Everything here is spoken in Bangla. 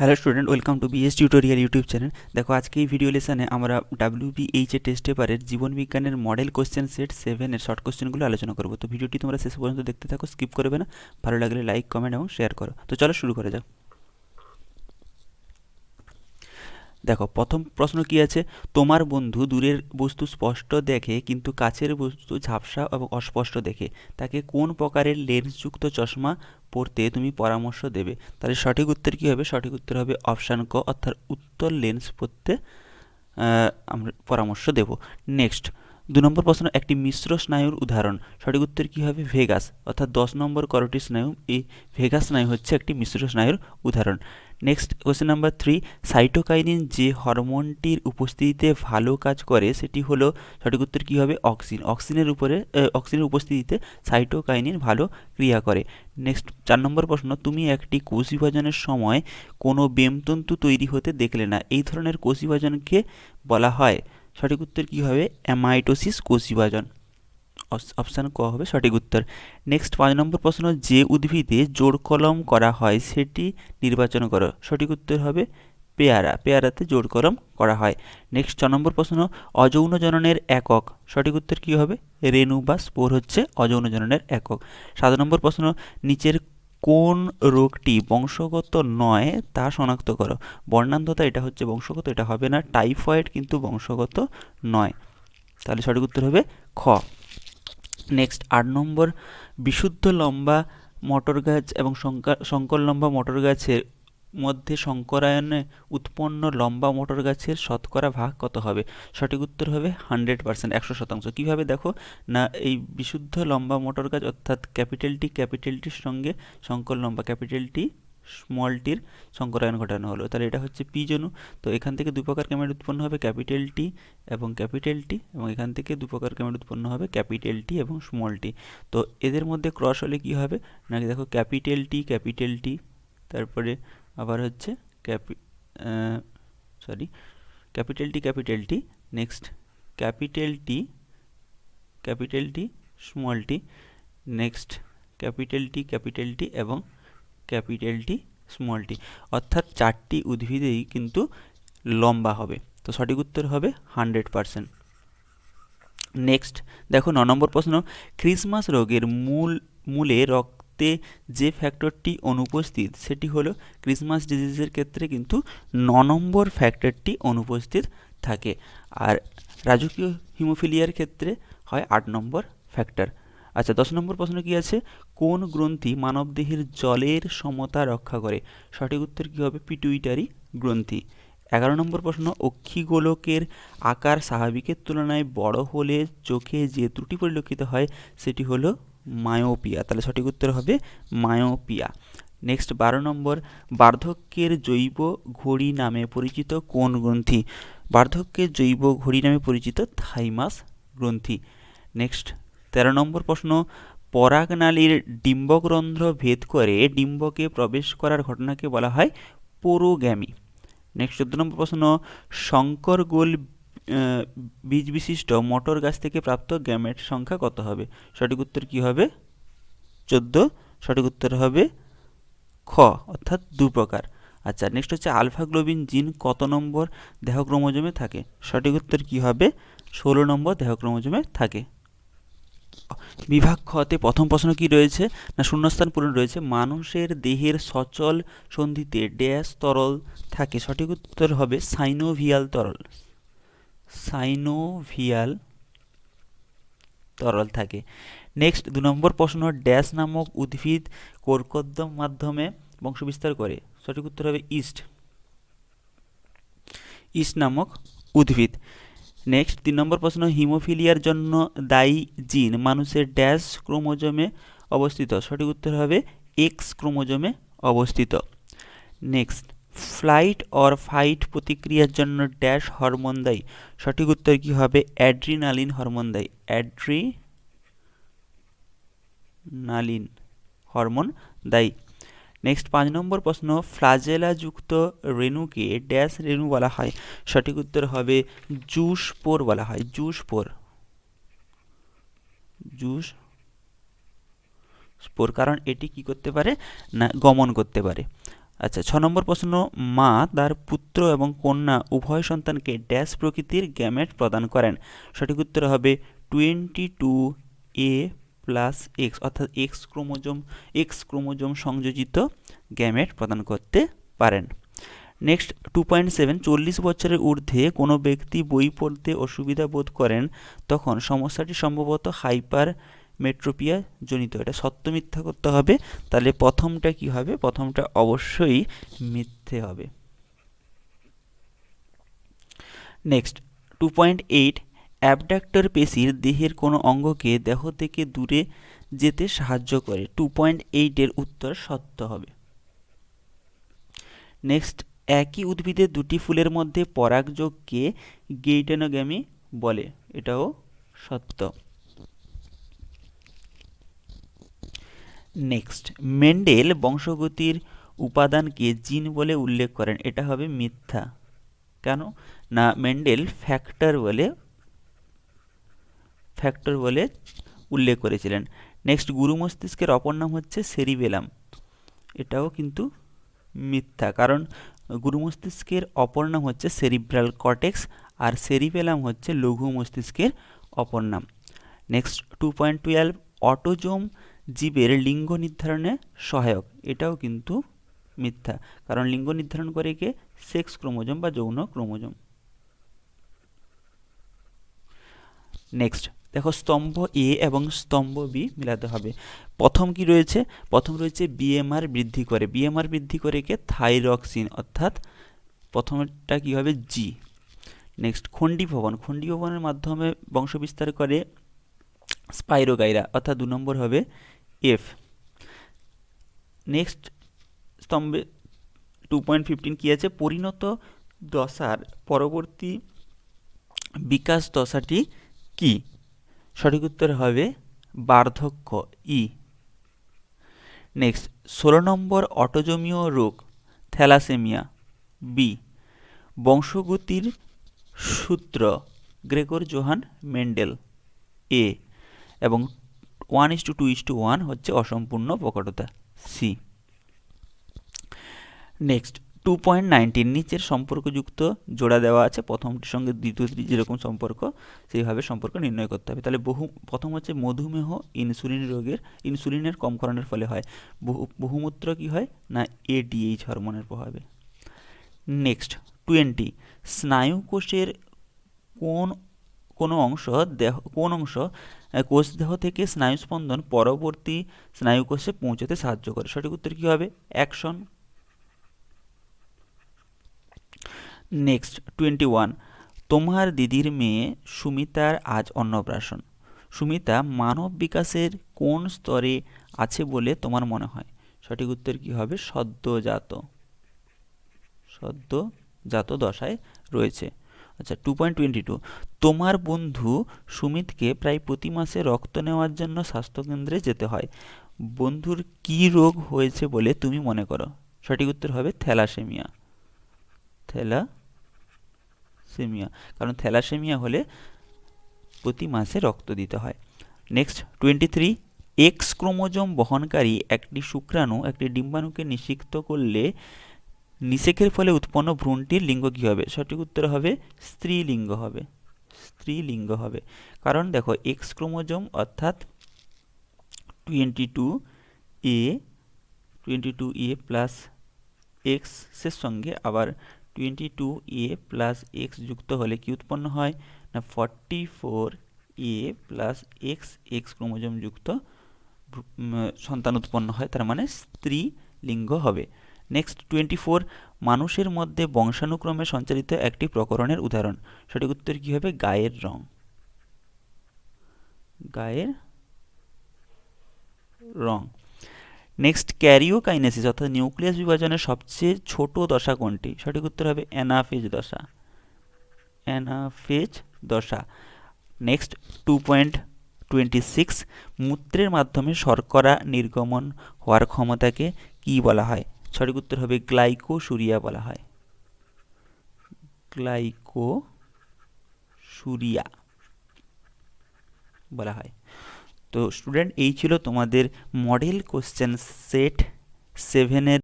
Hello student, welcome to BS tutorial YouTube channel. দেখো আজকে এই ভিডিও লেসনে আমরা WBHA টেস্ট পেপারের জীবন বিজ্ঞানের মডেল কোশ্চেন সেট 7 এর শর্ট কোশ্চেনগুলো আলোচনা করবো। তো ভিডিওটি তোমরা শেষ পর্যন্ত দেখতে থাকো, স্কিপ করবে না। ভালো লাগলে লাইক, কমেন্ট এবং শেয়ার করো। তো চলো শুরু করা যাক। দেখো প্রথম প্রশ্ন কি আছে, তোমার বন্ধু দূরের বস্তু স্পষ্ট দেখে কিন্তু কাছের বস্তু ঝাপসা এবং অস্পষ্ট দেখে, তাকে কোন প্রকারের লেন্সযুক্ত চশমা পরতে তুমি পরামর্শ দেবে? তাহলে সঠিক উত্তর কী হবে? সঠিক উত্তর হবে অপশান ক, অর্থাৎ উত্তর লেন্স পরতে আমরা পরামর্শ দেব। নেক্সট 2 নম্বর প্রশ্ন, একটি মিশ্র স্নায়ুর উদাহরণ। সঠিক উত্তর কী হবে? ভেগাস, অর্থাৎ 10 নম্বর করোটি স্নায়ু। এই ভেগাস স্নায়ু হচ্ছে একটি মিশ্র স্নায়ুর উদাহরণ। নেক্সট কোশ্চেন নাম্বার 3, সাইটোকাইনিন যে হরমোনটির উপস্থিতিতে ভালো কাজ করে সেটি হলো, সঠিক উত্তর কী হবে? অক্সিন। অক্সিনের উপস্থিতিতে সাইটোকাইনিন ভালো ক্রিয়া করে। নেক্সট 4 নম্বর প্রশ্ন, তুমি একটি কোষ বিভাজনের সময় কোনো বেমতন্তু তৈরি হতে দেখলে না, এই ধরনের কোষ বিভাজনকে বলা হয়? সঠিক উত্তর কী হবে? অ্যামাইটোসিস কোষ বিভাজন। অপশান ক হবে সঠিক উত্তর। নেক্সট 5 নম্বর প্রশ্ন, যে উদ্ভিদে জোড় কলম করা হয় সেটি নির্বাচন করো। সঠিক উত্তর হবে পেয়ারা। পেয়ারাতে জোড় কলম করা হয়। নেক্সট 6 নম্বর প্রশ্ন, অযৌন জননের একক। সঠিক উত্তর কী হবে? রেণু বা স্পোর হচ্ছে অযৌন জননের একক। 7 নম্বর প্রশ্ন, নিচের কোন রোগটি বংশগত নয় তা শনাক্ত করো। বর্ণান্ধতা, এটা হচ্ছে বংশগত, এটা হবে না। টাইফয়েড কিন্তু বংশগত নয়, তাহলে সঠিক উত্তর হবে খ। নেক্সট 8 নম্বর, বিশুদ্ধ লম্বা মটর গাছ এবং সংকর লম্বা মটর গাছের মধ্যে সংকরায়নে উৎপন্ন লম্বা মটর গাছের শতকরা ভাগ কত হবে? সঠিক উত্তর হবে 100%, 100%। কীভাবে দেখো না, এই বিশুদ্ধ লম্বা মটর গাছ অর্থাৎ ক্যাপিটালটির সঙ্গে সংকর লম্বা ক্যাপিটালটি স্মলটির সংকরায়ন ঘটানো হলো, তাহলে এটা হচ্ছে পি জনু। তো এখান থেকে দুই প্রকার ক্যামেট উৎপন্ন হবে, ক্যাপিটাল টি এবং ক্যাপিটাল টি, এবং এখান থেকে দুই প্রকার ক্যামেট উৎপন্ন হবে, ক্যাপিটাল টি এবং স্মল টি। তো এদের মধ্যে ক্রস হলে কি হবে নাকি, দেখো ক্যাপিটাল টি, তারপরে আবার হচ্ছে capital T, next capital T small T, next capital T এবং ক্যাপিটাল টি স্মল টি, অর্থাৎ 4টি উদ্ভিদেই কিন্তু লম্বা হবে। তো সঠিক উত্তর হবে 100%। নেক্সট দেখো 9 নম্বর প্রশ্ন, ক্রিসমাস রোগের মূলে রক্তে যে ফ্যাক্টরটি অনুপস্থিত সেটি হলো, ক্রিসমাস ডিজিজের ক্ষেত্রে কিন্তু 9 নম্বর ফ্যাক্টরটি অনুপস্থিত থাকে, আর রাজকীয় হিমোফিলিয়ার ক্ষেত্রে হয় 8 নম্বর ফ্যাক্টর। আচ্ছা 10 নম্বর প্রশ্ন কি আছে, কোন গ্রন্থি মানবদেহের জলের সমতা রক্ষা করে? সঠিক উত্তর কী হবে? পিটুইটারি গ্রন্থি। 11 নম্বর প্রশ্ন, অক্ষিগোলকের আকার স্বাভাবিকের তুলনায় বড় হলে চোখে যে ত্রুটি পরিলক্ষিত হয় সেটি হলো মায়োপিয়া, তাহলে সঠিক উত্তর হবে মায়োপিয়া। নেক্সট 12 নম্বর, বার্ধক্যের জৈব ঘড়ি নামে পরিচিত কোন গ্রন্থি? বার্ধক্যের জৈব ঘড়ি নামে পরিচিত থাইমাস গ্রন্থি। নেক্সট 13 নম্বর প্রশ্ন, পরাগনালীর ডিম্বকরন্ধ্র ভেদ করে ডিম্বকে প্রবেশ করার ঘটনাকে বলা হয় পোরোগ্যামি। নেক্সট 14 নম্বর প্রশ্ন, শঙ্কর গোল বীজ বিশিষ্ট মটর গাছ থেকে প্রাপ্ত গ্যামেট সংখ্যা কত হবে? সঠিক উত্তর কি হবে? 14। সঠিক উত্তর হবে খ, অর্থাৎ 2 প্রকার। আচ্ছা নেক্সট হচ্ছে আলফা গ্লোবিন জিন কত নম্বর দেহ ক্রোমোজোমে থাকে? সঠিক উত্তর কি হবে? 16 নম্বর দেহ ক্রোমোজোমে থাকে। বিভাগ খতে প্রথম প্রশ্ন কি রয়েছে না, শূন্যস্থান পূরণ রয়েছে। মানুষের দেহের সচল সন্ধিতে ড্যাশ তরল থাকে? সঠিক উত্তর হবে সাইনোভিয়াল তরল। সাইনোভিয়াল তরল থাকে। নেক্সট 2 নম্বর প্রশ্ন, ড্যাশ নামক উদ্ভিদ কোরকোদ্গম মাধ্যমে বংশবিস্তার করে? সঠিক উত্তর হবে ইস্ট নামক উদ্ভিদ। নেক্সট 3 নম্বর প্রশ্ন, হিমোফিলিয়ার জন্য দায়ী জিন মানুষের ড্যাশ ক্রোমোজোমে অবস্থিত? সঠিক উত্তর হবে এক্স ক্রোমোজোমে অবস্থিত। নেক্সট, ফ্লাইট অর ফাইট প্রতিক্রিয়ার জন্য ড্যাশ হরমোন দায়ী? সঠিক উত্তর কি হবে? অ্যাড্রিনালিন হরমোন দায়ী। অ্যাড্রিনালিন হরমোন দায়ী। নেক্সট 5 নম্বর প্রশ্ন, ফ্লাজেলাযুক্ত রেণুকে ড্যাশ রেণু বলা হয়? সঠিক উত্তর হবে জুস্পোর বলা হয়। জুস্পোর, কারণ এটি কি করতে পারে না, গমন করতে পারে। আচ্ছা, 6 নম্বর প্রশ্ন, মা তার পুত্র এবং কন্যা উভয় সন্তানকে ড্যাশ প্রকৃতির গ্যামেট প্রদান করেন। সঠিক উত্তর হবে 22A প্লাস এক্স, অর্থাৎ এক্স ক্রোমোজোম সংযোজিত গ্যামেট প্রদান করতে পারেন। নেক্সট 2.7, 40 বছরের ঊর্ধ্বে কোনো ব্যক্তি বই পড়তে অসুবিধা বোধ করেন, তখন সমস্যাটি সম্ভবত হাইপার মেট্রোপিয়া জনিত। এটা সত্য মিথ্যা করতে হবে। তাহলে প্রথমটা কি হবে? প্রথমটা অবশ্যই মিথ্যে হবে। নেক্সট 2.8, অ্যাবডাক্টর পেশির দেহের কোনো অঙ্গকে দেহ থেকে দূরে যেতে সাহায্য করে। 2.8 এর উত্তর সত্য হবে। নেক্সট, একই উদ্ভিদের দুটি ফুলের মধ্যে পরাগযোগকে গেইটানোগ্যামি বলে। এটাও সত্য। নেক্সট, মেন্ডেল বংশগতির উপাদানকে জিন বলে উল্লেখ করেন। এটা হবে মিথ্যা। কেন না, মেন্ডেল ফ্যাক্টর বলে উল্লেখ করেছিলেন। নেক্সট, গুরু মস্তিষ্কের অপর নাম হচ্ছে সেরিবেলাম। এটাও কিন্তু মিথ্যা, কারণ গুরু মস্তিষ্কের অপর নাম হচ্ছে সেরিব্রাল কর্টেক্স, আর সেরিবেলাম হচ্ছে লঘু মস্তিষ্কের অপর নাম। নেক্সট 2.12, অটোজোম জীবের লিঙ্গ নির্ধারণে সহায়ক। এটাও কিন্তু মিথ্যা, কারণ লিঙ্গ নির্ধারণ করে কে? সেক্স ক্রোমোজোম বা যৌন ক্রোমোজোম। নেক্সট দেখো, স্তম্ভ এ এবং স্তম্ভ বি মিলাতে হবে। প্রথম কি রয়েছে? প্রথম রয়েছে বিএমআর বৃদ্ধি করে। বিএমআর বৃদ্ধি করে কে? থাইরক্সিন, অর্থাৎ প্রথমটা কি হবে? জি। নেক্সট, খণ্ডীভবনের মাধ্যমে বংশবিস্তার করে স্পাইরোগাইরা, অর্থাৎ 2 নম্বর হবে এফ। নেক্সট স্তম্ভে 2.15 কি আছে? পরিণত দশার পরবর্তী বিকাশ দশাটি কি? সঠিক উত্তর হবে বার্ধক্য, ই। নেক্সট 16 নম্বর, অটোজোমীয় রোগ থ্যালাসেমিয়া, বি। বংশগতির সূত্র গ্রেগর জোহান মেন্ডেল, এ। এবং 1:2:1 হচ্ছে অসম্পূর্ণ প্রকটতা, সি। নেক্সট 2.19, নিচের সম্পর্কযুক্ত জোড়া দেওয়া আছে, প্রথমটির সঙ্গে দ্বিতীয়টি যেরকম সম্পর্ক সেইভাবে সম্পর্ক নির্ণয় করতে হবে। তাহলে প্রথম হচ্ছে মধুমেহ ইনসুলিনের কমকরণের ফলে হয়। বহুমূত্র কি হয় না? এডিএইচ হরমোনের প্রভাবে। নেক্সট 20, স্নায়ুকোষের কোন অংশ কোষদেহ থেকে স্নায়ুস্পন্দন পরবর্তী স্নায়ুকোষে পৌঁছতে সাহায্য করে। সঠিক উত্তর কি হবে? অ্যাকশন। নেক্সট 21, তোমার দিদির মেয়ে সুমিতার আজ অন্নপ্রাশন। সুমিতা মানব বিকাশের কোন স্তরে আছে বলে তোমার মনে হয়? সঠিক উত্তর কি হবে? সদ্যজাত দশায় রয়েছে। আচ্ছা 2.22, তোমার বন্ধু সুমিতকে প্রায় প্রতি মাসে রক্ত নেওয়ার জন্য স্বাস্থ্যকেন্দ্রে যেতে হয়। বন্ধুর কি রোগ হয়েছে বলে তুমি মনে করো? সঠিক উত্তর হবে থ্যালাসেমিয়া, কারণ থ্যালাসেমিয়া হলে প্রতি মাসে রক্ত দিতে হয়। নেক্সট 23, এক্স ক্রোমোজোম বহনকারী একটি শুক্রাণু একটি ডিম্বাণুকে নিষিক্ত করলে নিষেকের ফলে উৎপন্ন ভ্রূণটির লিঙ্গ কী হবে? সঠিক উত্তর হবে স্ত্রীলিঙ্গ হবে। কারণ দেখো, এক্স ক্রোমোজোম অর্থাৎ 22A প্লাস এক্সের সঙ্গে আবার 22A প্লাস এক্স যুক্ত হলে কি উৎপন্ন হয় না? 44A প্লাস এক্স ক্রোমোজোম যুক্ত সন্তান উৎপন্ন হয়, তার মানে স্ত্রীলিঙ্গ হবে। নেক্সট 24, মানুষের মধ্যে বংশানুক্রমে সঞ্চালিত একটি প্রকরণের উদাহরণ। সঠিক উত্তর কি হবে? গায়ের রং। নেক্সট ক্যারিওকাইনেসিস অর্থাৎ নিউক্লিয়াস বিভাজনের সবচেয়ে ছোট দশা কোনটি? সঠিক উত্তর হবে অ্যানাফেজ দশা। নেক্সট 2.26, মূত্রের মাধ্যমে শর্করা নির্গমন হওয়ার ক্ষমতাকে কি বলা হয়? সঠিক উত্তর হবে গ্লাইকোসুরিয়া বলা হয়। তো স্টুডেন্ট, এই ছিল তোমাদের মডেল কোশ্চেন সেট 7-এর